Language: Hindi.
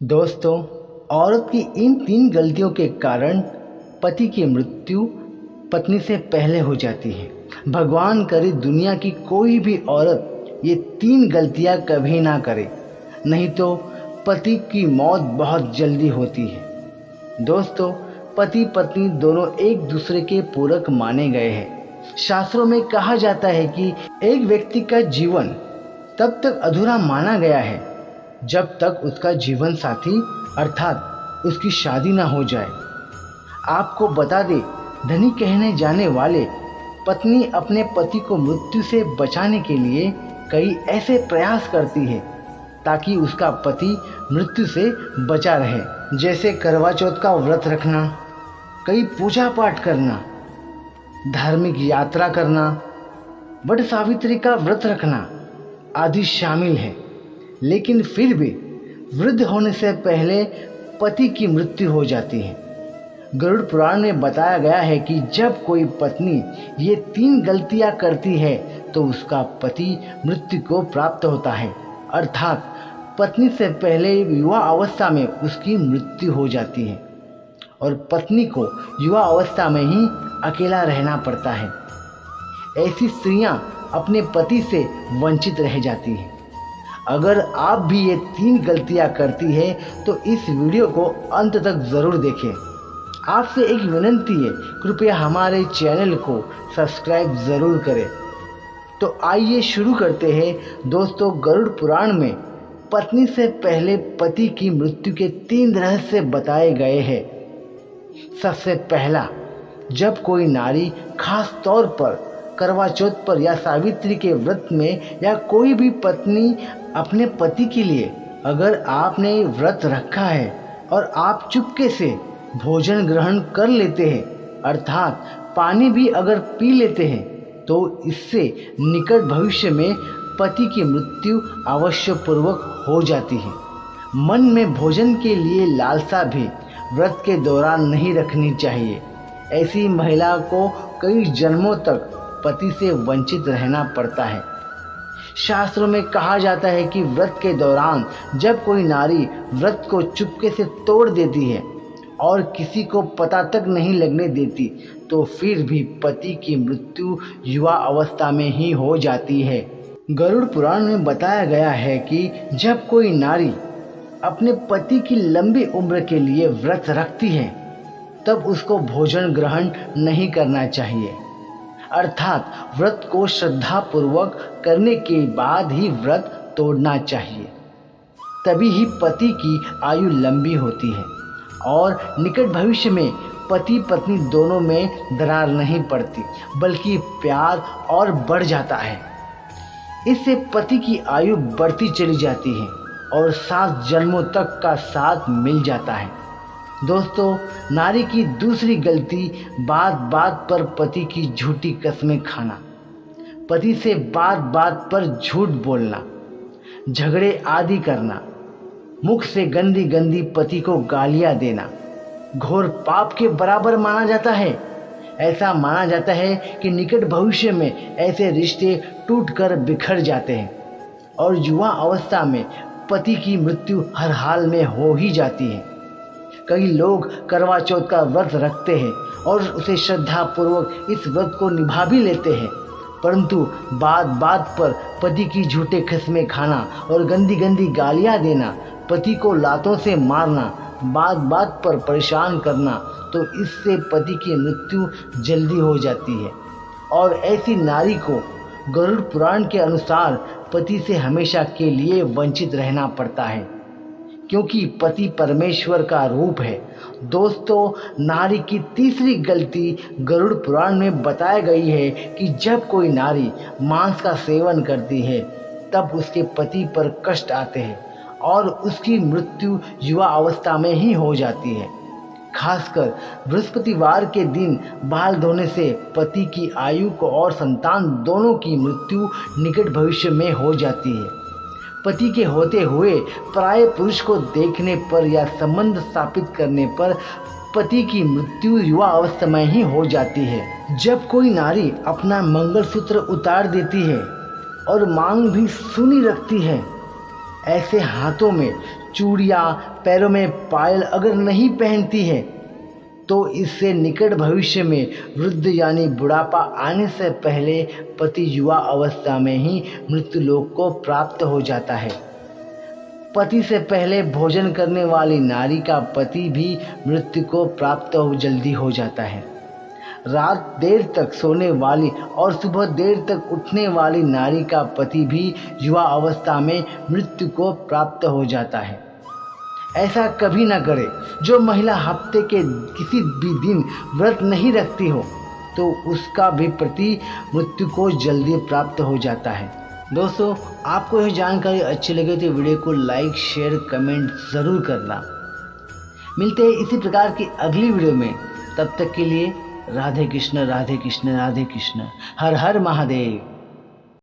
दोस्तों, औरत की इन 3 गलतियों के कारण पति की मृत्यु पत्नी से पहले हो जाती है। भगवान करे दुनिया की कोई भी औरत ये 3 गलतियां कभी ना करे, नहीं तो पति की मौत बहुत जल्दी होती है। दोस्तों, पति पत्नी दोनों एक दूसरे के पूरक माने गए हैं। शास्त्रों में कहा जाता है कि एक व्यक्ति का जीवन तब तक अधूरा माना गया है जब तक उसका जीवन साथी अर्थात उसकी शादी ना हो जाए। आपको बता दे, धनी कहने जाने वाले पत्नी अपने पति को मृत्यु से बचाने के लिए कई ऐसे प्रयास करती है ताकि उसका पति मृत्यु से बचा रहे, जैसे करवा चौथ का व्रत रखना, कई पूजा पाठ करना, धार्मिक यात्रा करना, वट सावित्री का व्रत रखना आदि शामिल है। लेकिन फिर भी वृद्ध होने से पहले पति की मृत्यु हो जाती है। गरुड़ पुराण में बताया गया है कि जब कोई पत्नी ये 3 गलतियां करती है तो उसका पति मृत्यु को प्राप्त होता है, अर्थात पत्नी से पहले युवा अवस्था में उसकी मृत्यु हो जाती है और पत्नी को युवा अवस्था में ही अकेला रहना पड़ता है। ऐसी स्त्रियां अपने पति से वंचित रह जाती हैं। अगर आप भी ये 3 गलतियां करती है तो इस वीडियो को अंत तक ज़रूर देखें। आपसे एक विनंती है, कृपया हमारे चैनल को सब्सक्राइब ज़रूर करें। तो आइए शुरू करते हैं। दोस्तों, गरुड़ पुराण में पत्नी से पहले पति की मृत्यु के 3 रहस्य बताए गए हैं। सबसे पहला, जब कोई नारी खास तौर पर करवा चौथ पर या सावित्री के व्रत में या कोई भी पत्नी अपने पति के लिए अगर आपने व्रत रखा है और आप चुपके से भोजन ग्रहण कर लेते हैं, अर्थात पानी भी अगर पी लेते हैं, तो इससे निकट भविष्य में पति की मृत्यु अवश्यपूर्वक हो जाती है। मन में भोजन के लिए लालसा भी व्रत के दौरान नहीं रखनी चाहिए। ऐसी महिला को कई जन्मों तक पति से वंचित रहना पड़ता है। शास्त्रों में कहा जाता है कि व्रत के दौरान जब कोई नारी व्रत को चुपके से तोड़ देती है और किसी को पता तक नहीं लगने देती, तो फिर भी पति की मृत्यु युवा अवस्था में ही हो जाती है। गरुड़ पुराण में बताया गया है कि जब कोई नारी अपने पति की लंबी उम्र के लिए व्रत रखती है, तब उसको भोजन ग्रहण नहीं करना चाहिए, अर्थात व्रत को श्रद्धापूर्वक करने के बाद ही व्रत तोड़ना चाहिए। तभी ही पति की आयु लंबी होती है और निकट भविष्य में पति पत्नी दोनों में दरार नहीं पड़ती, बल्कि प्यार और बढ़ जाता है। इससे पति की आयु बढ़ती चली जाती है और 7 जन्मों तक का साथ मिल जाता है। दोस्तों, नारी की दूसरी गलती बात बात पर पति की झूठी कस्में खाना, पति से बात बात पर झूठ बोलना, झगड़े आदि करना, मुख से गंदी गंदी पति को गालियां देना घोर पाप के बराबर माना जाता है। ऐसा माना जाता है कि निकट भविष्य में ऐसे रिश्ते टूटकर बिखर जाते हैं और युवा अवस्था में पति की मृत्यु हर हाल में हो ही जाती है। कई लोग करवा चौथ का व्रत रखते हैं और उसे श्रद्धापूर्वक इस व्रत को निभा भी लेते हैं, परंतु बात बात पर पति की झूठे खस्में खाना और गंदी गंदी गालियां देना, पति को लातों से मारना, बात बात पर परेशान करना, तो इससे पति की मृत्यु जल्दी हो जाती है। और ऐसी नारी को गरुड़ पुराण के अनुसार पति से हमेशा के लिए वंचित रहना पड़ता है, क्योंकि पति परमेश्वर का रूप है। दोस्तों, नारी की तीसरी गलती गरुड़ पुराण में बताई गई है कि जब कोई नारी मांस का सेवन करती है, तब उसके पति पर कष्ट आते हैं और उसकी मृत्यु युवा अवस्था में ही हो जाती है। खासकर बृहस्पतिवार के दिन बाल धोने से पति की आयु को और संतान दोनों की मृत्यु निकट भविष्य में हो जाती है। पति के होते हुए पराये पुरुष को देखने पर या संबंध स्थापित करने पर पति की मृत्यु युवा अवस्था में ही हो जाती है। जब कोई नारी अपना मंगलसूत्र उतार देती है और मांग भी सुनी रखती है, ऐसे हाथों में चूड़ियाँ, पैरों में पायल अगर नहीं पहनती है तो इससे निकट भविष्य में वृद्ध यानी बुढ़ापा आने से पहले पति युवा अवस्था में ही मृत्यु लोक को प्राप्त हो जाता है। पति से पहले भोजन करने वाली नारी का पति भी मृत्यु को प्राप्त जल्दी हो जाता है। रात देर तक सोने वाली और सुबह देर तक उठने वाली नारी का पति भी युवा अवस्था में मृत्यु को प्राप्त हो जाता है। ऐसा कभी ना करे। जो महिला हफ्ते के किसी भी दिन व्रत नहीं रखती हो तो उसका भी पति मृत्यु को जल्दी प्राप्त हो जाता है। दोस्तों, आपको यह जानकारी अच्छी लगे तो वीडियो को लाइक, शेयर, कमेंट ज़रूर करना। मिलते हैं इसी प्रकार की अगली वीडियो में। तब तक के लिए राधे कृष्ण, राधे कृष्ण, राधे कृष्ण। हर हर महादेव।